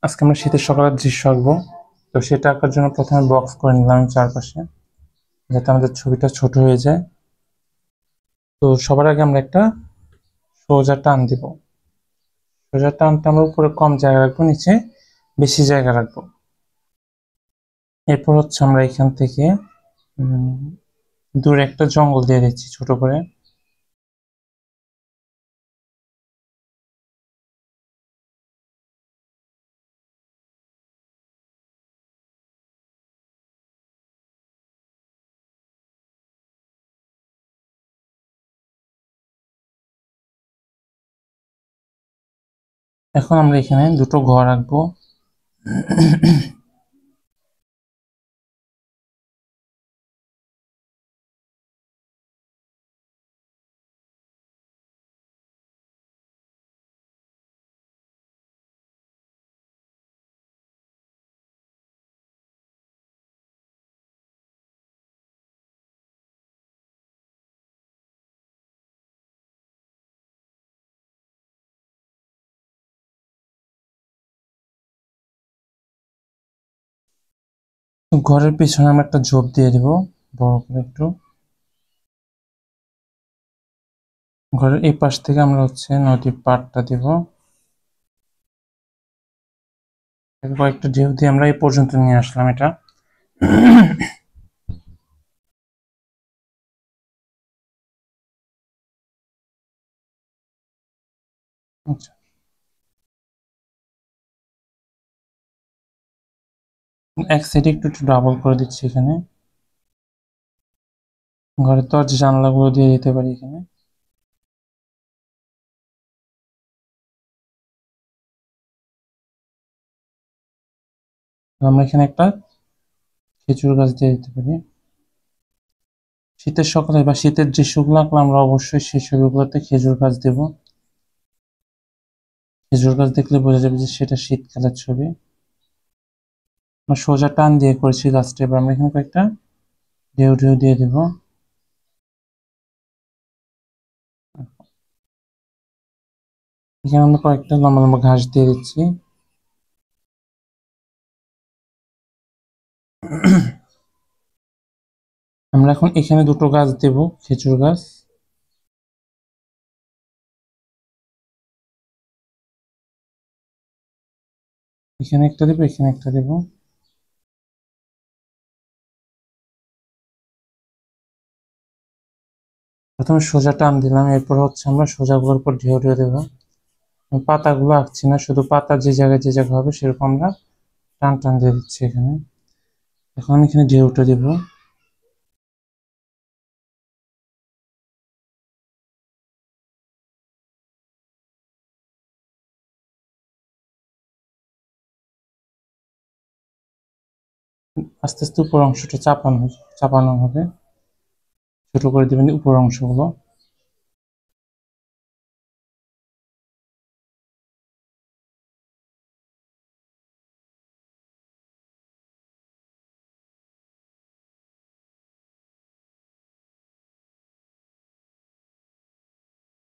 আজকে আমরা শীতের সকালের দৃশ্য আঁকবো। তো সেটা আঁকার জন্য প্রথমে বক্স করে নিলাম আমি চারপাশে, যাতে আমাদের ছবিটা ছোট হয়ে যায়। তো সবার আগে আমরা একটা সোজা টান দিব। সোজা টানটা আমরা উপরে কম জায়গা রাখবো, নিচে বেশি জায়গা রাখবো। এরপর হচ্ছে আমরা এখান থেকে দূরে একটা জঙ্গল দিয়ে দিচ্ছি ছোট করে। এখন আমরা এখানে দুটো ঘর আঁকবো। ঘরের পিছনে আমরা একটা ঝোপ দিয়ে দিব, বড় করে একটু। ঘরের এই পাশ থেকে আমরা হচ্ছে নদীর পাড়টা দিব। কয়েকটা ঢেউ দিয়ে আমরা এই পর্যন্ত নিয়ে আসলাম এটা। আচ্ছা, এক সাইডে একটু একটু ডাবল করে দিচ্ছি এখানে। ঘরের দরজা জানালাগুলো দিয়ে দিতে পারি এখানে। আমরা এখানে একটা খেজুর গাছ দিয়ে দিতে পারি। শীতের সকালে বা শীতের দৃশ্যগুলো আঁকলে আমরা অবশ্যই সেই ছবিগুলোতে খেজুর গাছ দেব। খেজুর গাছ দেখলে বোঝা যাবে যে সেটা শীতকালের ছবি। আমরা সোজা টান দিয়ে করেছি গাছটা, এবার আমরা এখানে কয়েকটা ঢেউ ঢেউ দিয়ে দেব। এখানে আমরা কয়েকটা লম্বা লম্বা ঘাস দিয়ে দিচ্ছি। আমরা এখন এখানে দুটো গাছ দেব, খেজুর গাছ। এখানে একটা দেবো, এখানে একটা দেবো। প্রথমে সোজা টান দিলাম, এরপর হচ্ছে আমরা সোজাগুলোর উপর ঢেউ ঢেউ দেবো। পাতাগুলো আঁকছি না, শুধু পাতা যে জায়গায় যে জায়গা হবে সেরকম আমরা টান টান দিয়ে দিচ্ছি এখানে। এখন আমি এখানে ঢেউটা দেবো। আস্তে আস্তে উপর অংশটা চাপানো হবে। ছোট করে দিবেন উপর অংশগুলো।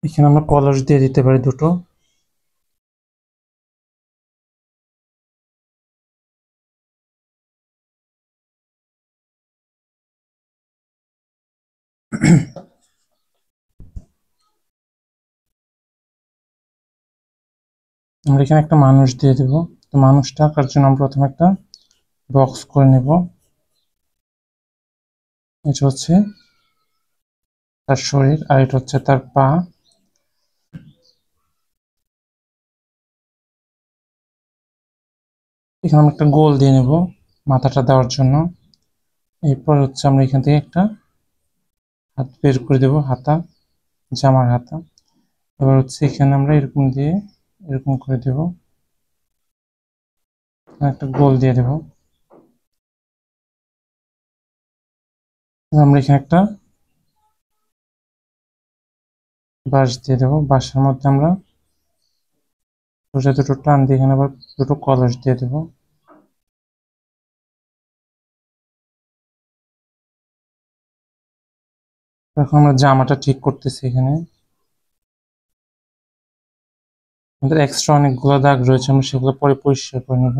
এখানে আমরা কলস দিয়ে দিতে পারি দুটো। আমরা এখানে একটা মানুষ দিয়ে দেব। তো মানুষটা আঁকার জন্য আমরা প্রথমে একটা বক্স করে নেব। এটা হচ্ছে তার শরীর, আর এটা হচ্ছে তার পা। এখানে আমরা একটা গোল দিয়ে নেব মাথাটা দেওয়ার জন্য। এরপর হচ্ছে আমরা এখান থেকে একটা হাত বের করে দেব, হাতা, জামার হাতা। এবার হচ্ছে এখানে আমরা এরকম দিয়ে এরকম করে দেব, একটা গোল দিয়ে দেব। এবার আমরা এখানে একটা বাঁশ দিয়ে দেবো, বাঁশের মধ্যে আমরা সোজা দুটো টান দিয়ে এখানে আবার দুটো কলস দিয়ে দেবো। এখন আমরা জামাটা ঠিক করতেছি এখানে। আমাদের এক্সট্রা অনেকগুলো দাগ রয়েছে, আমরা সেগুলো পরে পরিষ্কার করে নেব।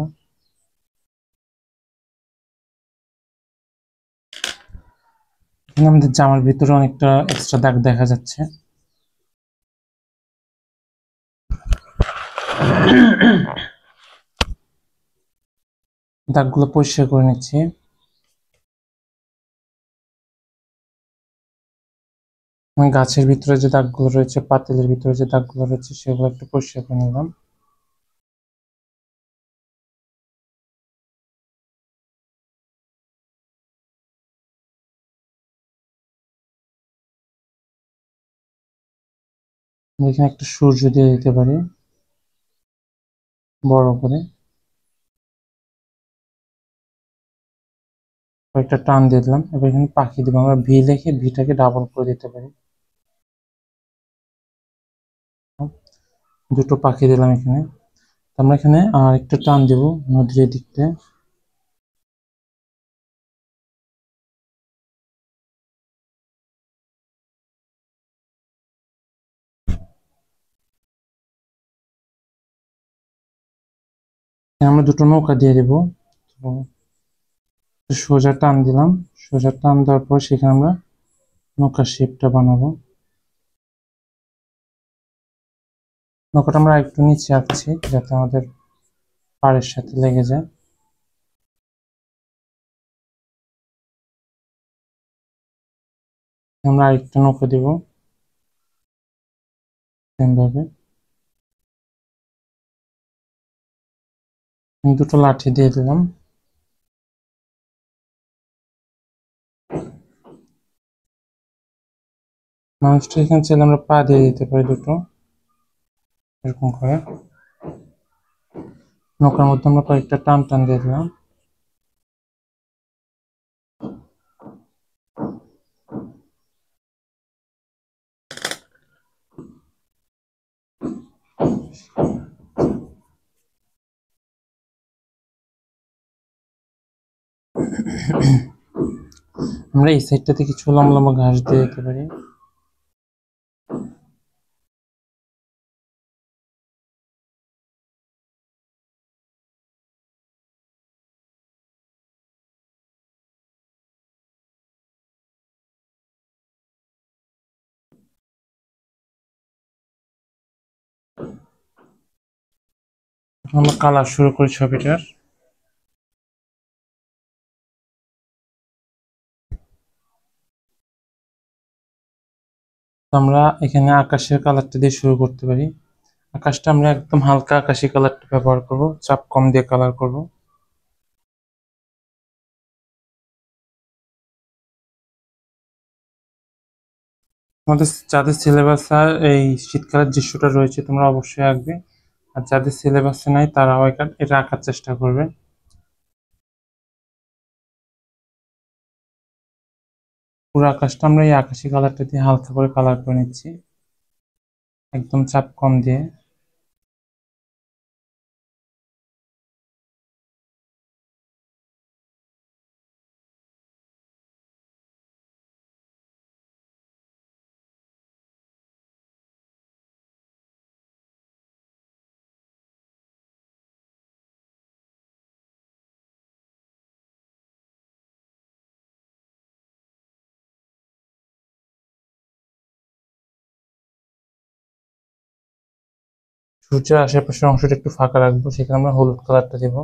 এখানে আমাদের জামার ভিতরে অনেকটা এক্সট্রা দাগ দেখা যাচ্ছে। দাগগুলো পরিষ্কার করে নিচ্ছি। গাছের ভিতরে যে দাগগুলো রয়েছে, পাতিলের ভিতরে যে দাগগুলো রয়েছে, সেগুলো একটু পরিষ্কার করে নিলাম। এখানে একটা সূর্য দিয়ে দিতে পারি বড় করে, কয়েকটা টান দিয়ে দিলাম। এবার এখানে পাখি দিব, আমরা ভি লিখে ভিটাকে ডাবল করে দিতে পারি। দুটো পাখি দিলাম এখানে। আমরা এখানে আর একটু টান দিব নদীর দিকতে। আমরা দুটো নৌকা দিয়ে দিব। সোজা টান দিলাম, সোজা টান দেওয়ার পর সেখানে আমরা নৌকার শেপটা বানাবো। নৌকাটা আমরা একটু নিচে আঁকছি যাতে আমাদের পাড়ের সাথে লেগে যায়। আমরা আরেকটা নৌকা দিব সেম ভাবে। দুটো লাঠি দিয়ে দিলাম। মানুষটা এখানে চাইলে আমরা পা দিয়ে দিতে পারি দুটো, এরকম করে। নৌকার মধ্যে আমরা কয়েকটা টান টান দিয়ে দিলাম। আমরা এই সাইডটাতে কিছু লম্বা লম্বা ঘাস দিয়ে দিতে পারি। আমরা কালার শুরু করি ছবিটার। আমরা এখানে আকাশের কালারটা দিয়ে শুরু করতে পারি। আকাশটা আমরা একদম হালকা আকাশি কালারটা ব্যবহার করব, চাপ কম দিয়ে কালার করব। আমাদের যাদের সিলেবাসে এই শীতকালের দৃশ্যটা রয়েছে তোমরা অবশ্যই আঁকবে, আর যাদের সিলেবাসে নাই তারাও এটা আঁকার চেষ্টা করবে। পুরো আকাশটা আমরা এই আকাশি কালারটা দিয়ে হালকা করে কালার করে নিচ্ছি, একদম চাপ কম দিয়ে। সূর্যের আশেপাশের অংশটা একটু ফাঁকা রাখবো, সেখানে আমরা হলুদ কালারটা দেবো।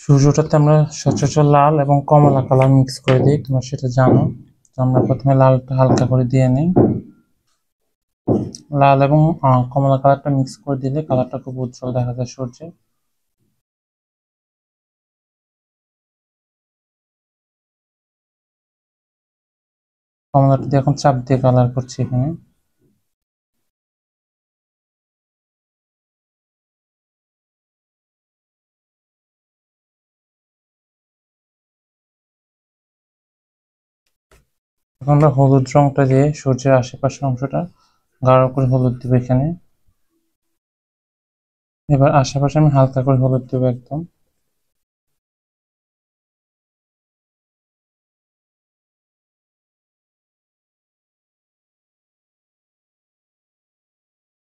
সূর্যটাতে আমরা সচরাচর লাল এবং কমলা কালার মিক্স করে দিই, তোমরা সেটা জানো। তো আমরা প্রথমে লালটা হালকা করে দিয়ে নিই। লাল এবং কমলা কালারটা মিক্স করে দিলে কালারটা খুব উজ্জ্বল দেখা যায় সূর্যে। কমলাটা দিয়ে এখন চাপ দিয়ে কালার করছি এখানে। এখন আমরা হলুদ রংটা দিয়ে সূর্যের আশেপাশের অংশটা গাঢ় করে হলুদ দিব এখানে। এবার আশেপাশে আমি হালকা করে হলুদ দেবো একদম।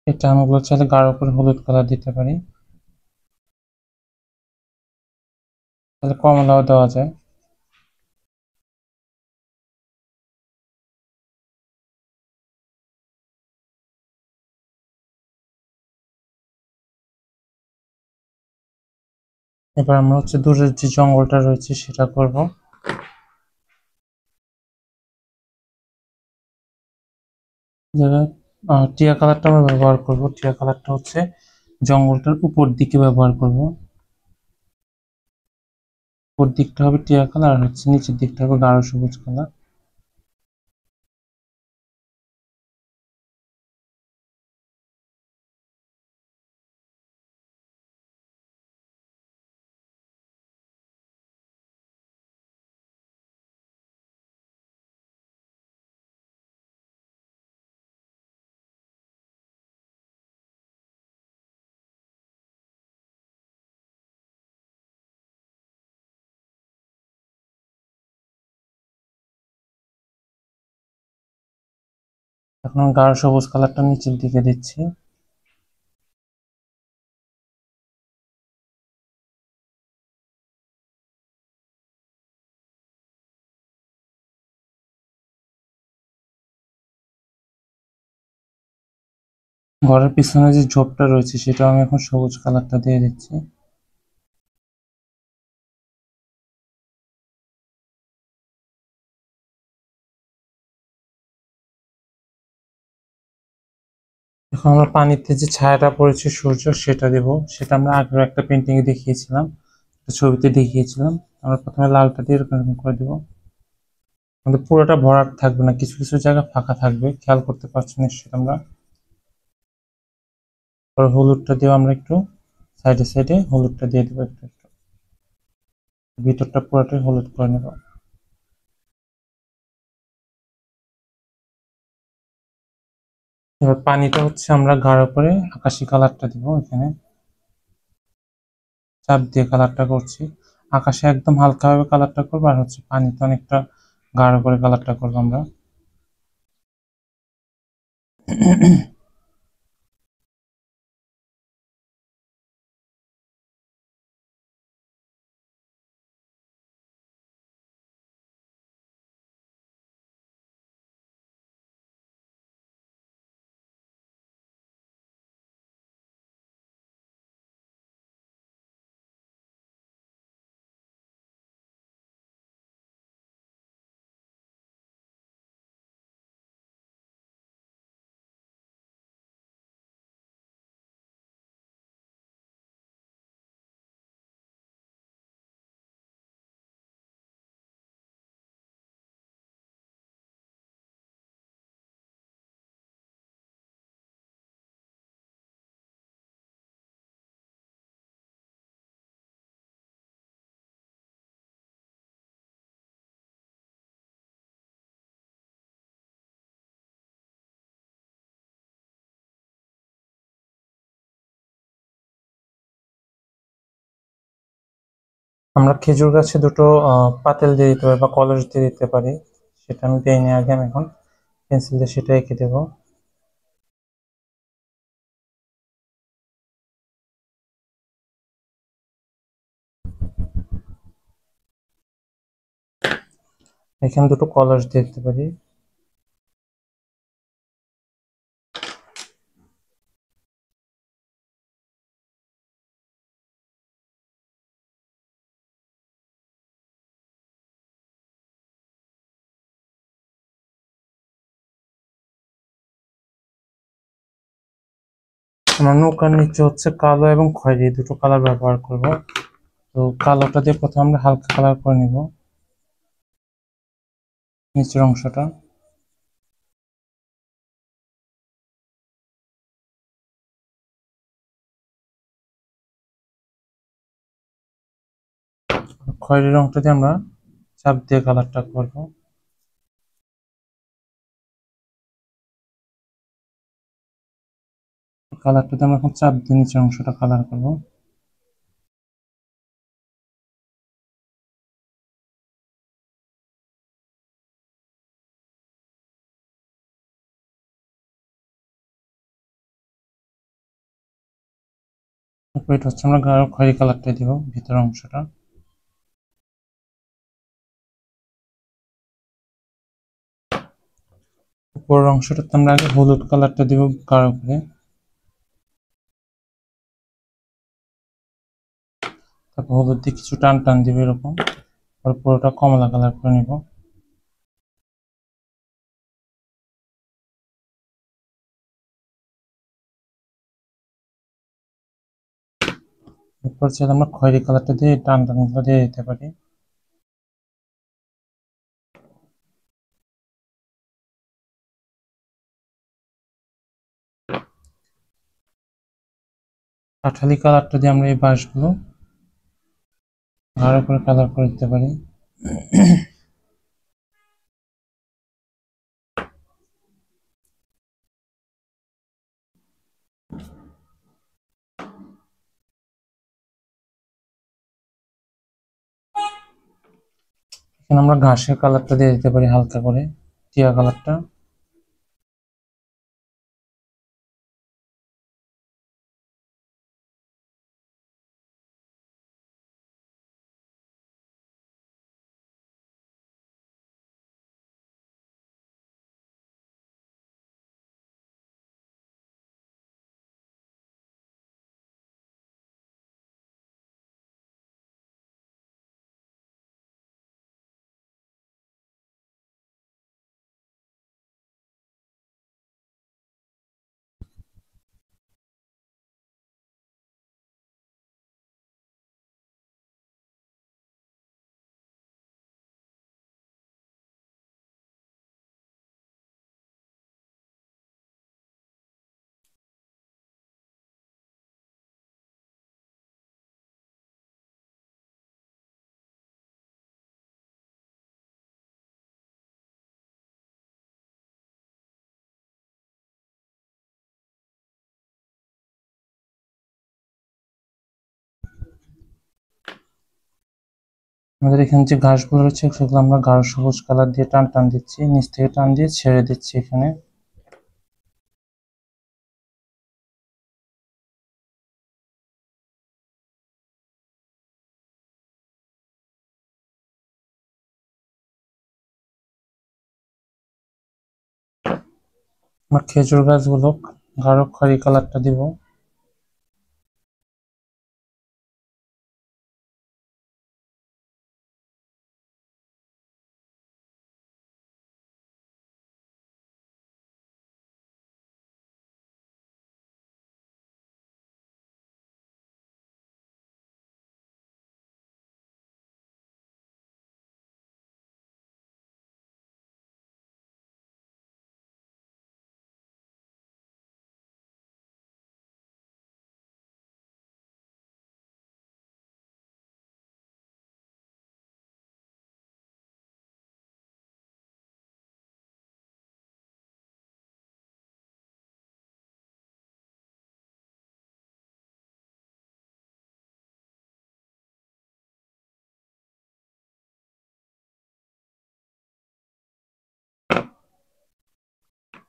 এটা আমরা চাইলে গাঢ় করে হলুদ কালার দিতে পারি, তাহলে কমলাও দেওয়া যায়। এবার আমরা দূরের যে জঙ্গলটা রয়েছে সেটা করব। টিয়া কালারটা আমরা ব্যবহার করব। টিয়া কালারটা জঙ্গলটার উপর দিকে ব্যবহার করব। উপর দিকটা হবে টিয়া কালার, আর নিচের দিকটা হবে গাঢ় সবুজ কালার। এখন আমি গাঢ় সবুজ কালারটা নিচের দিকে দিচ্ছি। ঘরের পিছনে যে ঝোপটা রয়েছে সেটাও আমি এখন সবুজ কালারটা দিয়ে দিচ্ছি। এখন আমরা পানিতে যে ছায়াটা পড়েছে সূর্য সেটা দেব। সেটা আমরা আগের একটা পেন্টিং এ দেখিয়েছিলাম, একটা ছবিতে দেখিয়েছিলাম। আমরা প্রথমে লালটা দিয়ে এরকম করে দেবো। আমাদের পুরোটা ভরাট থাকবে না, কিছু কিছু জায়গা ফাঁকা থাকবে, খেয়াল করতে পারছি নিশ্চয়ই আমরা। পরে হলুদটা দিয়ে আমরা একটু সাইডে সাইডে হলুদটা দিয়ে দেবো একটু একটু, ভিতরটা পুরোটাই হলুদ করে নেব। এবার পানিটা আমরা গাঢ় করে আকাশি কালারটা দিব এখানে, চাপ দিয়ে কালারটা করছি। আকাশে একদম হালকাভাবে কালারটা করবো, আর পানিতে অনেকটা গাঢ় করে কালারটা করবো আমরা। আমরা খেজুর গাছে দুটো পাতিল দিয়ে দিতে পারি বা কলস দিয়ে দিতে পারি, সেটা আমি দেইনি আগে, আমি এখন পেন্সিল দিয়ে সেটা এঁকে দেবো। এখানে দুটো কলস দিয়ে দিতে পারি। আমরা নৌকার নিচে কালো এবং খয়েরি দুটো কালার ব্যবহার করব। তো কালোটা দিয়ে প্রথমে আমরা হালকা কালার করে নিব নিচের অংশটা। খয়েরি রংটা দিয়ে আমরা চাপ দিয়ে কালারটা করব। কালারটাতে আমরা এখন চাপ দিয়ে নিচের অংশটা কালার করবো। তারপর এটা হচ্ছে আমরা গাঢ় খয়েরি কালারটা দিব ভিতরের অংশটা। উপরের অংশটাতে আমরা আগে হলুদ কালারটা দিব গাঢ় করে, তারপর হলুদ দিয়ে কিছু টান টান দিব এরকম, তারপর পুরোটা কমলা কালার করে নিব। এরপর চাইলে আমরা খয়েরি কালারটা দিয়ে টান টান গুলো দিয়ে দিতে পারি। কাঠালি কালারটা দিয়ে আমরা এই বাঁশগুলো গাঢ় করে কালার করে দিতে পারি। এখানে আমরা ঘাসের কালারটা দিয়ে দিতে পারি হালকা করে, টিয়া কালারটা। আমাদের এখানে যে ঘাসগুলো রয়েছে সেগুলো আমরা গাঢ় সবুজ কালার দিয়ে টান টান দিচ্ছি, নিচ থেকে টান দিয়ে ছেড়ে দিচ্ছি এখানে। আমরা খেজুর গাছগুলো গাঢ় খয়েরি কালারটা দিব।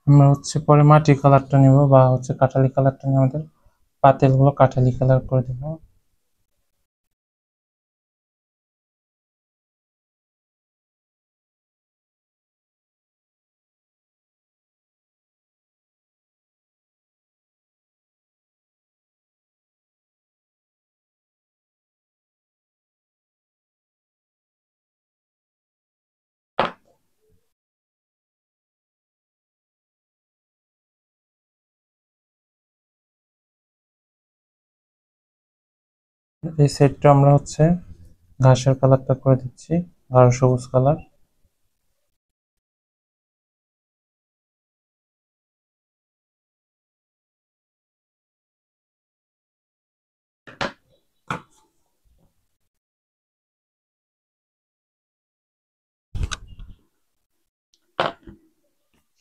আমরা হচ্ছে পরে মাটি কালারটা নিব বা হচ্ছে কাঠালি কালারটা নিয়ে আমাদের পাতেলগুলো কাঠালি কালার করে দেব। এই সাইডটা আমরা হচ্ছে ঘাসের কালারটা করে দিচ্ছি গাঢ় সবুজ কালার।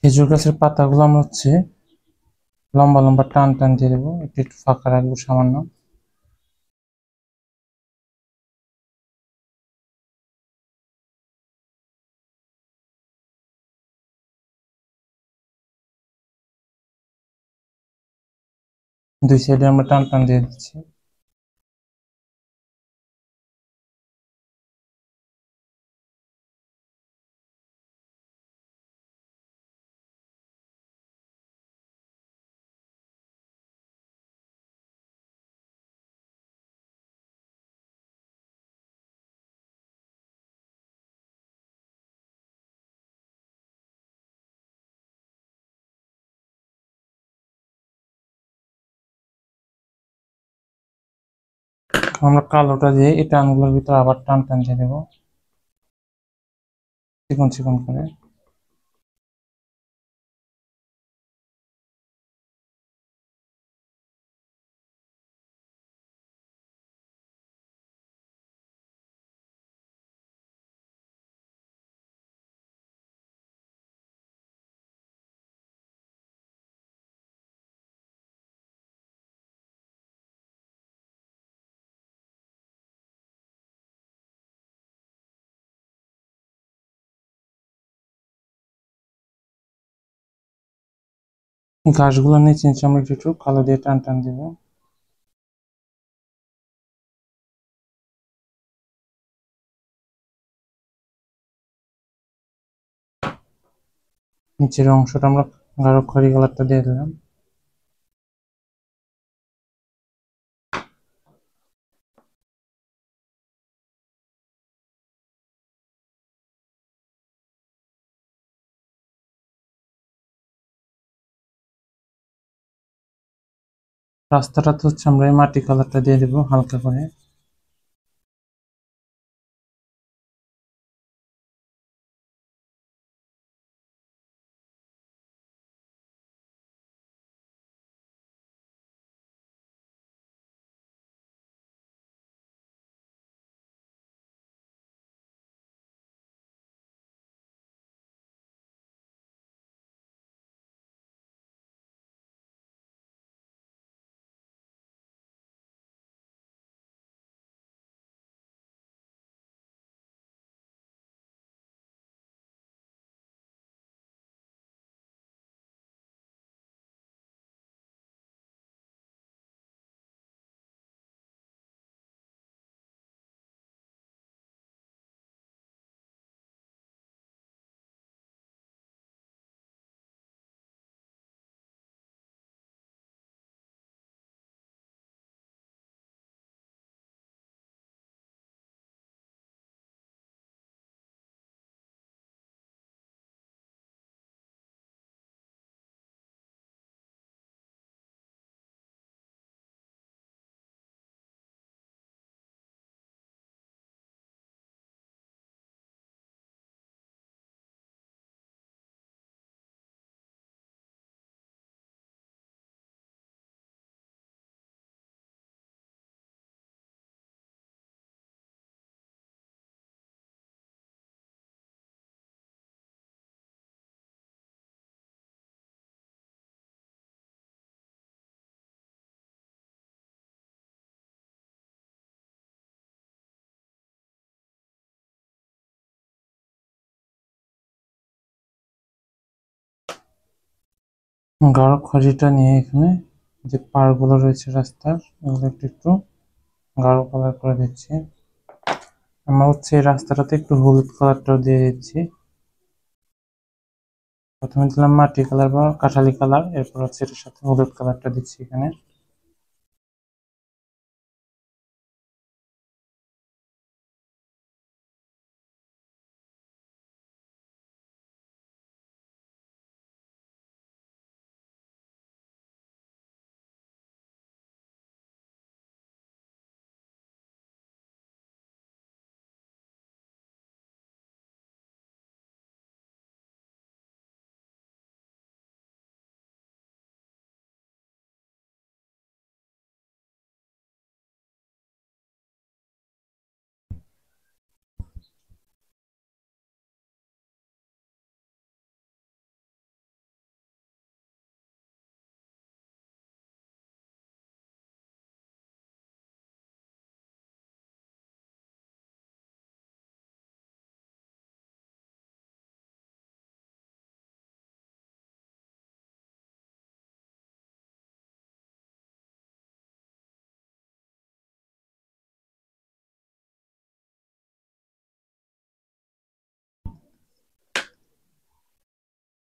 খেজুর গাছের পাতাগুলো আমরা হচ্ছে লম্বা লম্বা টান টান দিয়ে দেবো, একটু একটু ফাঁকা রাখবো সামান্য। দুই সাইডে আমরা টান টান দিয়ে দিচ্ছি। আমরা কালোটা দিয়ে এই টানগুলোর ভিতর আবার টান টান দিয়ে দেবো চিকন চিকন করে। ঘাসগুলো নিচে নিচে আমরা একটু কালো দিয়ে টান টান দেবো। নিচের অংশটা আমরা গাঢ় খয়েরি কালারটা দিয়ে দিলাম। রাস্তাটাতে হচ্ছে আমরা এই মাটি কালারটা দিয়ে দেবো হালকা করে। গাঢ় খয়েরিটা নিয়ে এখানে যে পাড়গুলো রয়েছে রাস্তার ওগুলো একটু একটু গাঢ় কালার করে দিচ্ছি। আমরা হচ্ছে এই রাস্তাটাতে একটু হলুদ কালারটাও দিয়ে দিচ্ছি। প্রথমে দিলাম মাটি কালার বা কাঠালি কালার, এরপর হচ্ছে এটার সাথে হলুদ কালারটা দিচ্ছি এখানে।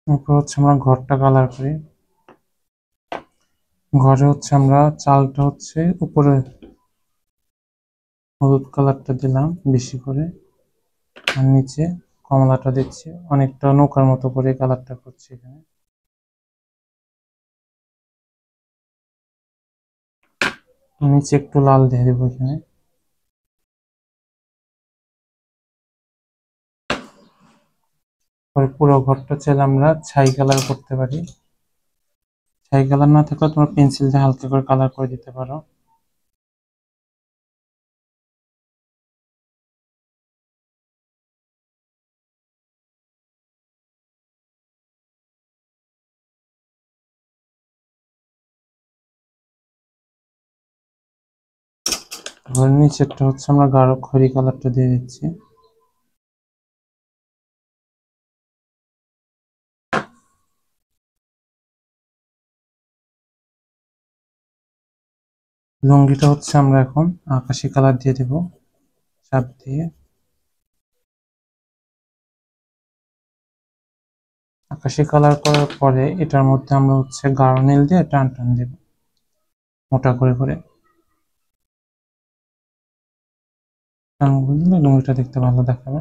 এরপর হচ্ছে আমরা ঘরটা কালার করি। ঘরে হচ্ছে আমরা চালটা হচ্ছে উপরে হলুদ কালারটা দিলাম বেশি করে, আর নিচে কমলাটা দিচ্ছি, অনেকটা নৌকার মতো করে কালারটা করছি এখানে। নিচে একটু লাল দিয়ে দেবো এখানে। পরে পুরো ঘরটা চাইলে আমরা ছাই কালার করতে পারি। ছাই কালার না থাকলে তোমার পেন্সিল দিয়ে হালকা করে কালার করে দিতে পারো। ঘরের নিচেরটা হচ্ছে আমরা গাঢ় খয়েরি কালারটা দিয়ে দিচ্ছি। লুঙ্গিটা হচ্ছে আমরা এখন আকাশি কালার দিয়ে দেব চাপ দিয়ে। আকাশি কালার করার পরে এটার মধ্যে আমরা হচ্ছে গাঢ় নীল দিয়ে টান টান দেব মোটা করে করে। টান দিলে লুঙ্গিটা দেখতে ভালো দেখাবে।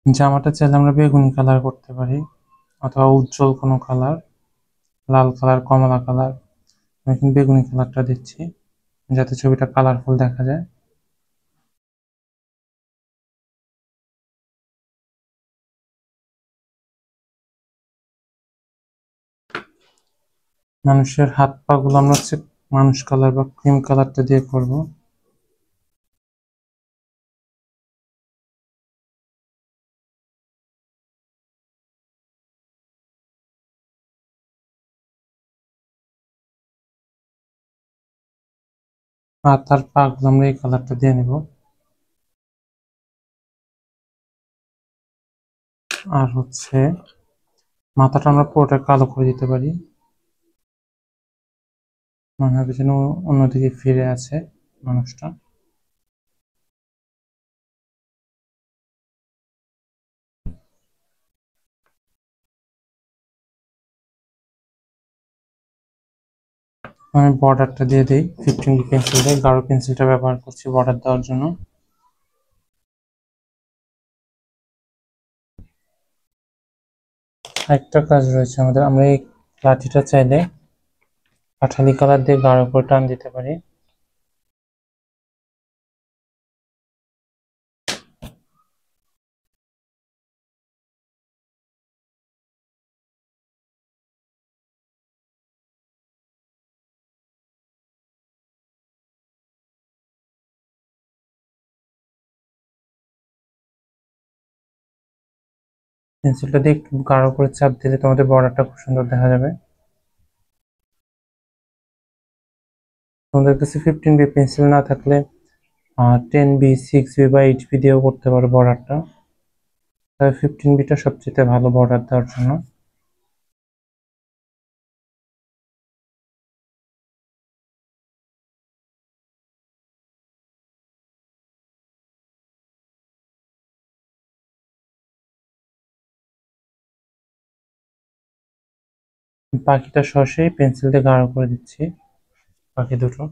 জামাটা চাইলে আমরা বেগুনি কালার করতে পারি, অথবা উজ্জ্বল কোনো কালার, লাল কালার, কমলা কালার। আমি এখন বেগুনি কালারটা দিচ্ছি যাতে ছবিটা কালারফুল দেখা যায়। মানুষের হাত পা গুলো আমরা হচ্ছে মানুষ কালার বা ক্রিম কালারটা দিয়ে করব। হাত আর পা গুলো আমরা এই কালারটা দিয়ে নেব। আর হচ্ছে মাথাটা আমরা পুরোটা কালো করে দিতে পারি, মনে হবে যেন অন্যদিকে ফিরে আছে মানুষটা। আমি বর্ডারটা দিয়ে দিই 15B পেন্সিল দিয়ে, গাঢ় পেন্সিলটা ব্যবহার করছি বর্ডার দেওয়ার জন্য। আরেকটা কাজ রয়েছে আমাদের, আমরা এই লাঠিটা চাইলে কাঠালি কালার দিয়ে গাঢ় করে টান দিতে পারি। পেন্সিলটা দিয়ে একটু গাঢ় করে চাপ দিলে তোমাদের বর্ডারটা খুব সুন্দর দেখা যাবে। তোমাদের কাছে 15B পেন্সিল না থাকলে 10B, 6B বা 8B দিয়েও করতে পারো বর্ডারটা, তবে 15Bটা সবচেয়ে ভালো বর্ডার দেওয়ার জন্য। পাখিটা সরাসরি পেন্সিল দিয়ে গাঢ় করে দিচ্ছি, পাখি দুটো।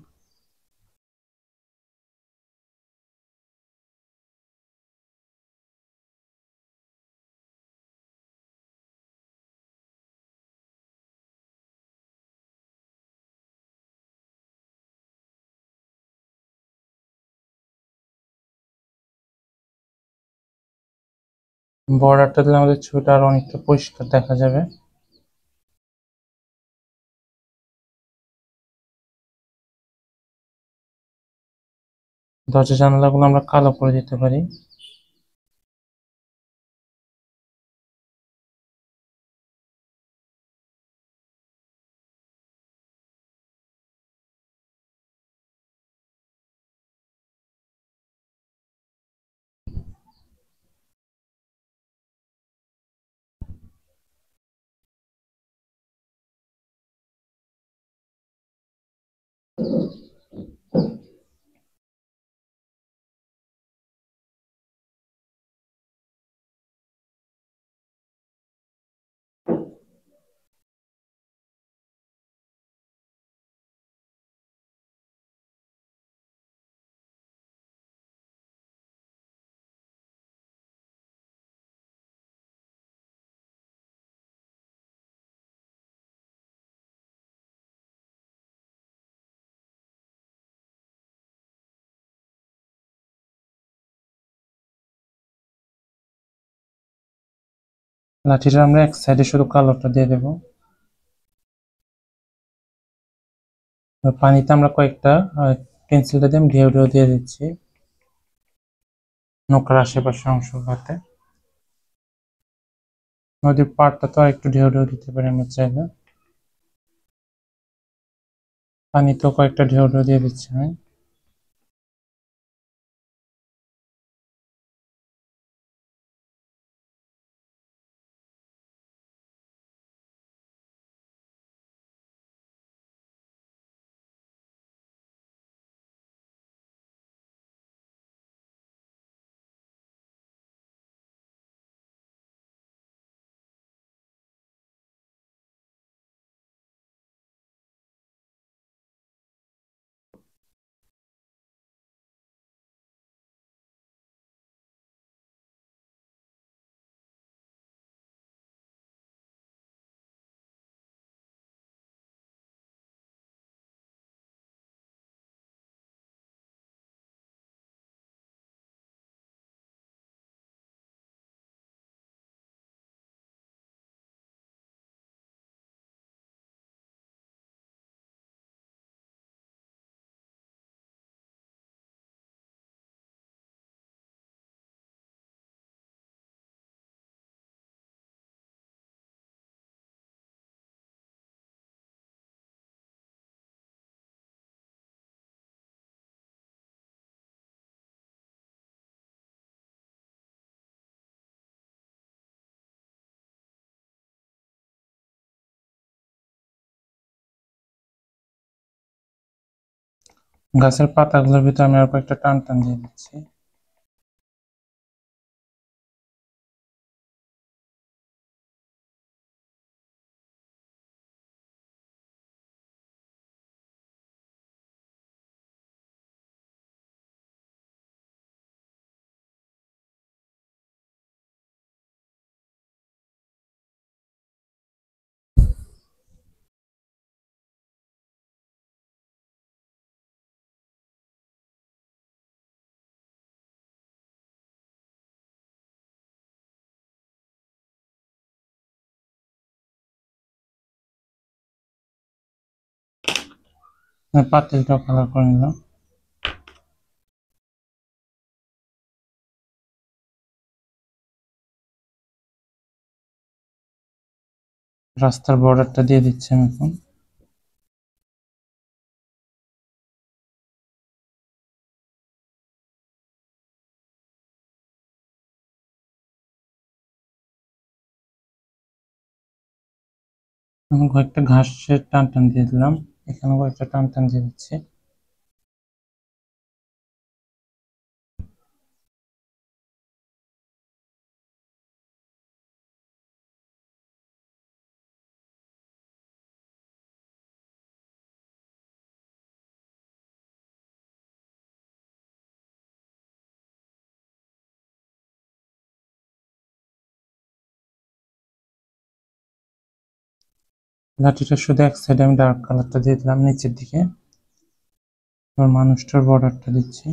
বর্ডারটা দিলে আমাদের ছবিটা আরো অনেকটা পরিষ্কার দেখা যাবে। দরজা জানালাগুলো আমরা কালো করে দিতে পারি। লাঠিটা আমরা এক সাইডে শুধু কালোটা দিয়ে দেব। পানিতে আমরা কয়েকটা পেন্সিলটা দিয়ে ঢেউ ঢেউ দিয়ে দিচ্ছি নৌকার আশেপাশে অংশগুলোতে। নদীর পাড়টা তো আর একটু ঢেউ ঢেউ দিতে পারি আমরা চাইলে। পানিতেও কয়েকটা ঢেউ ঢেউ দিয়ে দিচ্ছি আমি। গাছের পাতাগুলোর ভিতরে আমি আর কয়েকটা টান টান দিয়ে দিচ্ছি। পাতিলটাও কালার করে নিলাম। রাস্তার বর্ডারটা দিয়ে দিচ্ছি আমি এখন। এখন কয়েকটা ঘাসের টান টান দিয়ে দিলাম, এখানে কয়েকটা টান টান দিয়ে দিচ্ছি। লাঠিটা শুধু এক সাইডে আমি ডার্ক কালারটা দিয়ে দিলাম নিচের দিকে। এবার মানুষটার বর্ডারটা দিচ্ছি।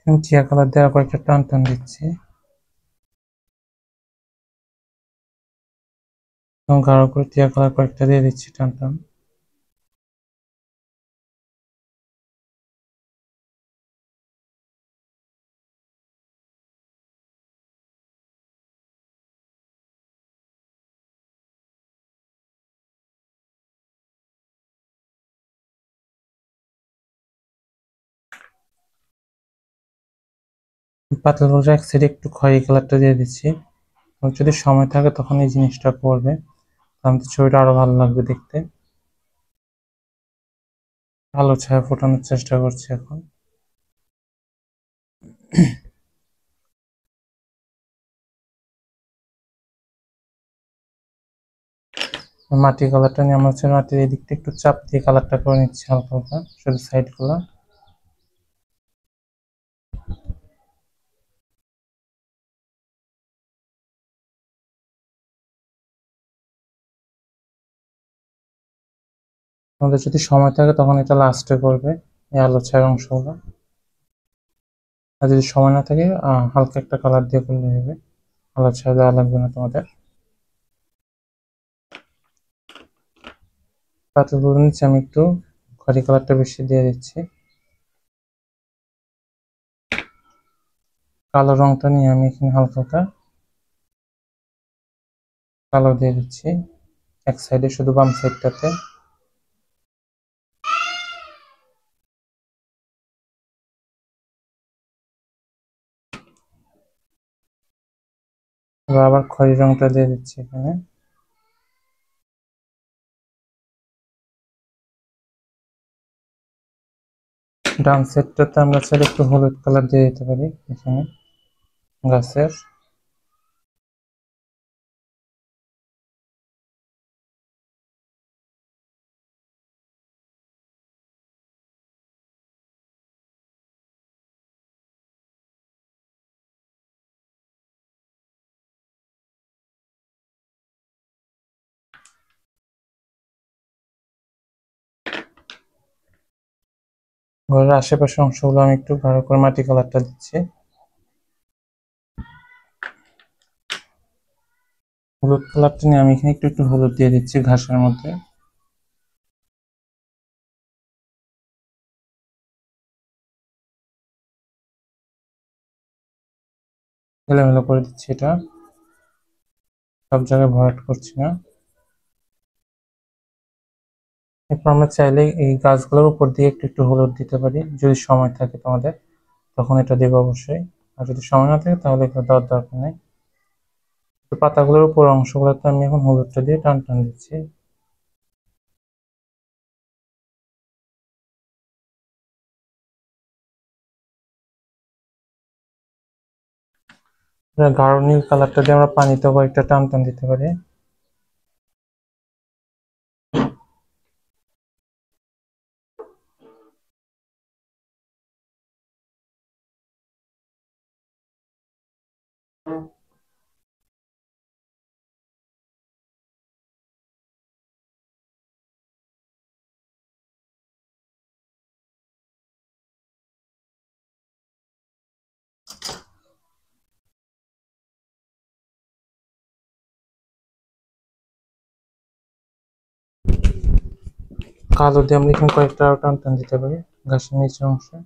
আমি টিয়া কালার দিয়ে আর কয়েকটা টান টান দিচ্ছি এবং গাঢ় করে টিয়া কালার কয়েকটা দিয়ে দিচ্ছি টান টান। পাতলা করে এক সাইডে একটু খয়েরি কালারটা দিয়ে দিচ্ছি। যদি সময় থাকে তখন এই জিনিসটা করবে, তাহলে ছবিটা আরো ভালো লাগবে দেখতে। আলো ছায়া ফোটানোর চেষ্টা করছি এখন। মাটি কালারটা নিয়ে আমরা হচ্ছে মাটির এই দিকটা একটু চাপ দিয়ে কালারটা করে নিচ্ছি হালকা হালকা, শুধু সাইড গুলা। আমাদের যদি সময় থাকে তখন এটা লাস্টে করবে, এই আলো ছায়ার অংশগুলো। আর যদি সময় না থাকে হালকা একটা কালার দিয়ে করলে হবে, আলো ছায়া দেওয়া লাগবে না তোমাদের। পাতাগুলো নিচে আমি একটু খয়েরি কালারটা বেশি দিয়ে দিচ্ছি। কালো রংটা নিয়ে আমি এখানে হালকা হালকা কালো দিয়ে দিচ্ছি এক সাইডে, শুধু বাম সাইডটাতে। এবার আবার খয়েরি রংটা দিয়ে দিচ্ছি এখানে। ডান সাইডটাতে আমরা চাইলে একটু হলুদ কালার দিয়ে দিতে পারি এখানে গাছের। ঘরের আশেপাশের অংশগুলো আমি একটু গাঢ় করে মাটি কালারটা দিচ্ছি। হলুদ কালারটা নিয়ে আমি এখানে একটু একটু হলুদ দিয়ে দিচ্ছি ঘাসের মধ্যে। এলোমেলো করে দিচ্ছি, এটা সব জায়গায় ভরাট করছি না। এরপর আমরা চাইলে এই গাছগুলোর উপর দিয়ে একটু একটু হলুদ দিতে পারি, যদি সময় থাকে তোমাদের তখন এটা দেবো অবশ্যই। আর যদি সময় না থাকে তাহলে এটা দেওয়ার দরকার নেই। তো পাতাগুলোর উপর অংশগুলোতে আমি এখন হলুদটা দিয়ে টান টান দিচ্ছি। গাঢ় নীল কালারটা দিয়ে আমরা পানিতে কয়েকটা টান টান দিতে পারি। কালো দিয়ে আমরা এখানে কয়েকটা আরো টান টান দিতে পারি ঘাসের নিচের অংশে।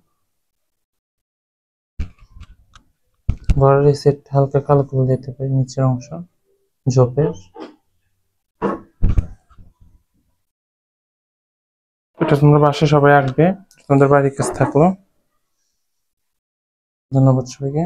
ঘরের এই সেট হালকা কালো করে দিতে পারি নিচের অংশ ঝোপের। এটা তোমরা বাসায় সবাই আঁকবে, তোমাদের বাড়ির কাছে থাকলো। ধন্যবাদ সবাইকে।